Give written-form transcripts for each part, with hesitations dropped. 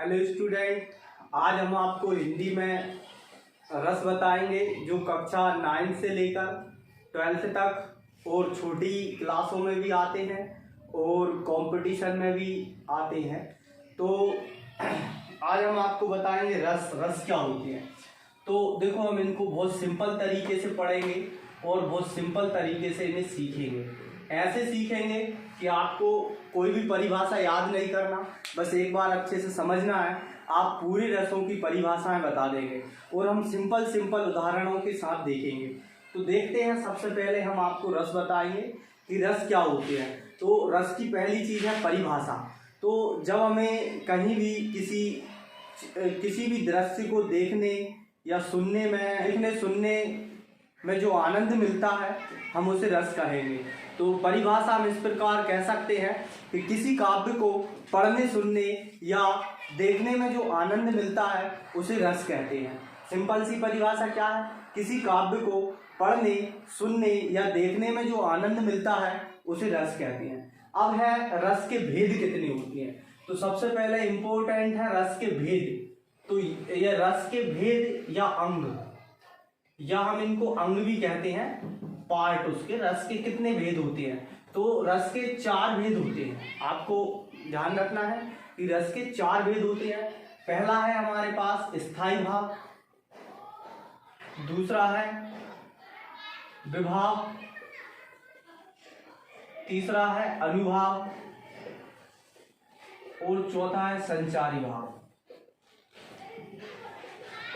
Hello student, आज हम आपको हिंदी में रस बताएंगे जो कक्षा 9 से लेकर 12th तक और छोटी क्लासों में भी आते हैं और कंपटीशन में भी आते हैं। तो आज हम आपको बताएंगे रस क्या होती है। तो देखो, हम इनको बहुत सिंपल तरीके से पढ़ेंगे और बहुत सिंपल तरीके से इन्हें सीखेंगे। ऐसे सीखेंगे कि आपको कोई भी परिभाषा याद नहीं करना, बस एक बार अच्छे से समझना है। आप पूरी रसों की परिभाषाएं बता देंगे और हम सिंपल उदाहरणों के साथ देखेंगे। तो देखते हैं, सबसे पहले हम आपको रस बताएंगे कि रस क्या होते हैं। तो रस की पहली चीज़ है परिभाषा। तो जब हमें कहीं भी किसी भी दृश्य को देखने या सुनने में जो आनंद मिलता है, हम उसे रस कहेंगे। तो परिभाषा हम इस प्रकार कह सकते हैं कि किसी काव्य को पढ़ने, सुनने या देखने में जो आनंद मिलता है उसे रस कहते हैं। सिंपल सी परिभाषा क्या है? किसी काव्य को पढ़ने, सुनने या देखने में जो आनंद मिलता है उसे रस कहते हैं। अब है रस के भेद कितने होते हैं। तो सबसे पहले इम्पोर्टेंट है रस के भेद। तो यह रस के भेद या अंग, या हम इनको अंग भी कहते हैं, पार्ट उसके। रस के कितने भेद होते हैं? तो रस के 4 भेद होते हैं। आपको ध्यान रखना है कि रस के 4 भेद होते हैं। पहला है हमारे पास स्थायी भाव, दूसरा है विभाव, तीसरा है अनुभाव और चौथा है संचारी भाव।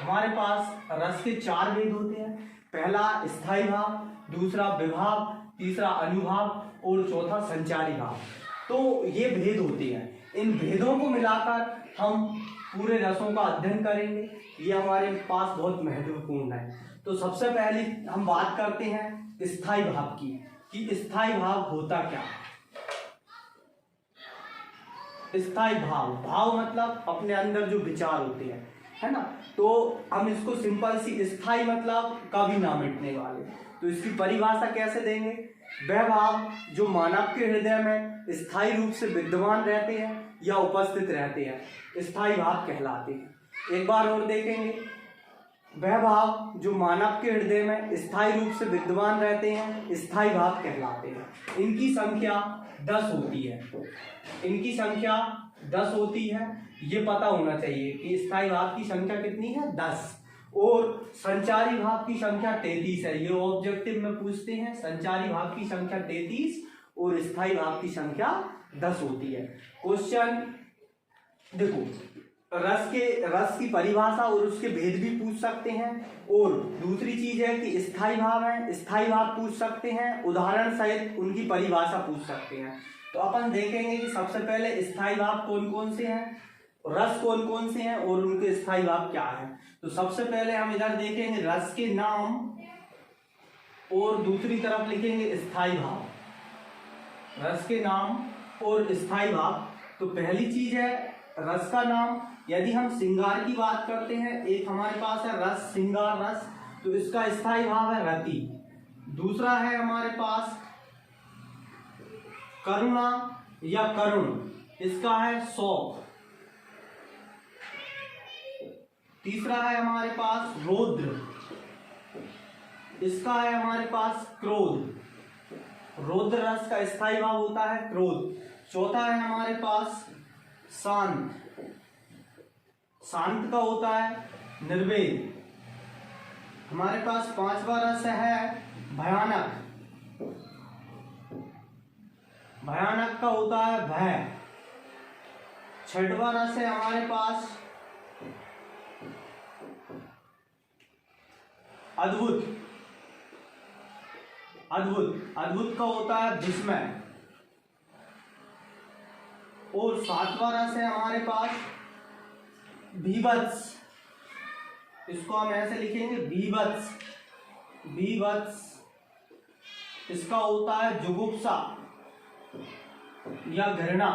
हमारे पास रस के 4 भेद होते हैं। पहला स्थायी भाव, दूसरा विभाव, तीसरा अनुभाव और चौथा संचारी भाव। तो ये भेद होते हैं। इन भेदों को मिलाकर हम पूरे रसों का अध्ययन करेंगे। ये हमारे पास बहुत महत्वपूर्ण है। तो सबसे पहले हम बात करते हैं स्थायी भाव की, कि स्थायी भाव होता क्या। स्थायी भाव मतलब अपने अंदर जो विचार होते हैं, है ना। तो हम इसको सिंपल सी, स्थायी मतलब कभी ना मिटने वाले। तो इसकी परिभाषा कैसे देंगे? वह भाव जो मानव के हृदय में स्थायी रूप से विद्यमान रहते हैं या उपस्थित रहते हैं, स्थायी भाव कहलाते हैं। एक बार और देखेंगे, वह भाव जो मानव के हृदय में स्थायी रूप से विद्यमान रहते हैं, स्थायी भाव कहलाते हैं। इनकी संख्या 10 होती है। इनकी संख्या 10 होती है। ये पता होना चाहिए कि स्थायी भाव की संख्या कितनी है, 10। और संचारी भाव की संख्या 33 है। ये ऑब्जेक्टिव में पूछते हैं। संचारी भाव की संख्या 33 और स्थायी भाव की संख्या 10 होती है। क्वेश्चन देखो, रस की परिभाषा और उसके भेद भी पूछ सकते हैं। और दूसरी चीज है कि स्थायी भाव है, स्थायी भाव पूछ सकते हैं, उदाहरण सहित उनकी परिभाषा पूछ सकते हैं। तो अपन देखेंगे कि सबसे पहले स्थायी भाव कौन कौन से हैं, रस कौन कौन से हैं और उनके स्थायी भाव क्या है। तो सबसे पहले हम इधर देखेंगे रस के नाम और दूसरी तरफ लिखेंगे स्थायी भाव। रस के नाम और स्थायी भाव। तो पहली चीज है रस का नाम। यदि हम श्रृंगार की बात करते हैं, एक हमारे पास है रस, श्रृंगार रस, तो इसका स्थायी भाव है रति। दूसरा है हमारे पास करुणा या करुण, इसका है शौक। तीसरा है हमारे पास रौद्र, इसका है हमारे पास क्रोध। रौद्र रस का स्थायी भाव होता है क्रोध। चौथा है हमारे पास शांत, शांत का होता है निर्वेद। हमारे पास 5वां रस है भयानक, भयानक का होता है भय। 6वां रस है हमारे पास अद्भुत, अद्भुत, अद्भुत का होता है विस्मय। और 7वां रस है हमारे पास बीभत्स, इसको हम ऐसे लिखेंगे बीभत्स, बीभत्स, इसका होता है जुगुप्सा या घृणा।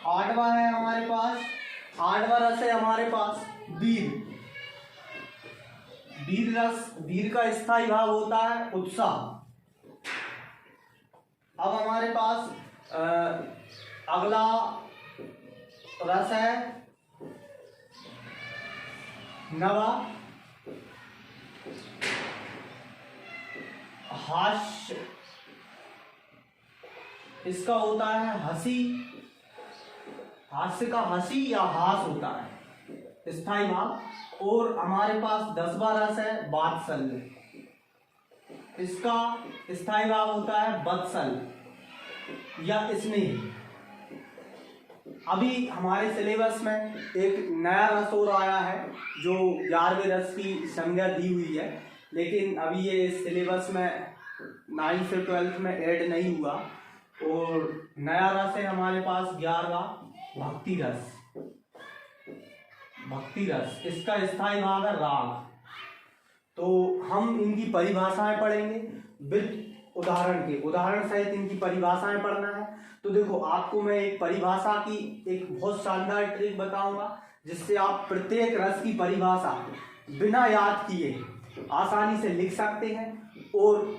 8वां है हमारे पास, 8वां रस है हमारे पास वीर, वीर रस, वीर का स्थायी भाव होता है उत्साह। अब हमारे पास अगला रस है नवा, हास्य, इसका होता है हंसी, हास्य का हंसी या हास होता है स्थाई भाव। और हमारे पास 10वां रस है वात्सल्य, इसका स्थाई भाव होता है वत्सल या स्नेह। अभी हमारे सिलेबस में एक नया रस और आया है जो 11वें रस की संज्ञा दी हुई है, लेकिन अभी ये सिलेबस में 9th से 12th में ऐड नहीं हुआ। और नया रस है हमारे पास 11वां भक्ति रस, भक्ति रस, इसका स्थाई भाव है राग। तो हम इनकी परिभाषाएं पढ़ेंगे विद उदाहरण के, उदाहरण सहित इनकी परिभाषाएं पढ़ना है। तो देखो, आपको मैं एक परिभाषा की एक बहुत शानदार ट्रिक बताऊंगा जिससे आप प्रत्येक रस की परिभाषा बिना याद किए आसानी से लिख सकते हैं और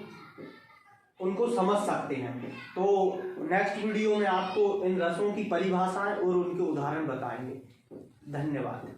उनको समझ सकते हैं। तो नेक्स्ट वीडियो में आपको इन रसों की परिभाषाएं और उनके उदाहरण बताएंगे। धन्यवाद।